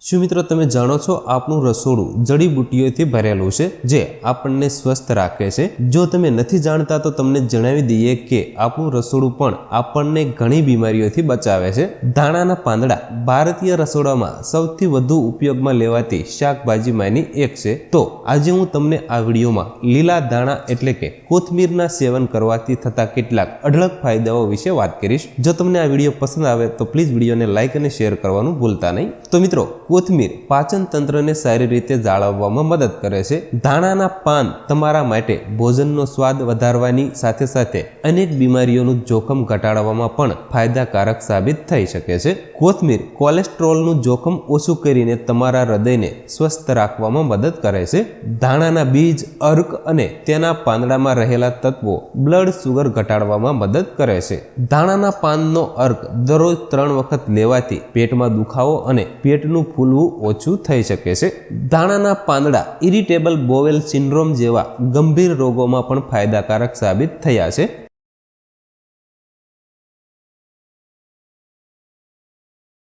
શું મિત્રો તમે જાણો છો આપણું રસોડું જડીબુટ્ટીઓથી ભરેલું છે જે આપણને સ્વસ્થ રાખે છે। જો તમે નથી જાણતા તો તમને જણાવી દઈએ કે આપણું રસોડું પણ આપણને ઘણી બીમારીઓથી બચાવે છે। ધાણાના પાંદડા ભારતીય રસોડામાં સૌથી વધુ ઉપયોગમાં લેવાતી શાકભાજીમાંની એક છે। તો આજે હું તમને આ વિડીયોમાં લીલા ધાણા એટલે કે કોથમીરના સેવન કરવાથી થતા કેટલાક અઢળક ફાયદાઓ વિશે વાત કરીશ। જો તમને આ વિડીયો પસંદ આવે તો પ્લીઝ વિડીયોને લાઇક અને શેર કરવાનું ભૂલતા નહીં। તો મિત્રો કોથમીર પાચન તંત્રને સારી રીતે જાળવવામાં મદદ કરે છે। ધાણાના પાન તમારા માટે ભોજનનો સ્વાદ વધારવાની સાથે સાથે અનેક બીમારીઓનું જોખમ ઘટાડવામાં પણ ફાયદાકારક સાબિત થઈ શકે છે। કોથમીર કોલેસ્ટ્રોલનું જોખમ ઓછું કરીને તમારા હૃદયને સ્વસ્થ રાખવામાં મદદ કરે છે। ધાણાના બીજ, અર્ક અને તેના પાંદડામાં રહેલા તત્વો બ્લડ શુગર ઘટાડવામાં મદદ કરે છે। ધાણાના પાનનો અર્ક દરરોજ 3 વખત લેવાથી પેટમાં દુખાવો અને પેટનું ફૂલવું ઓછું થઈ શકે છે। ધાણાના પાંદડા ઇરિટેબલ બોવેલ સિન્ડ્રોમ જેવા ગંભીર રોગોમાં પણ ફાયદાકારક સાબિત થયા છે।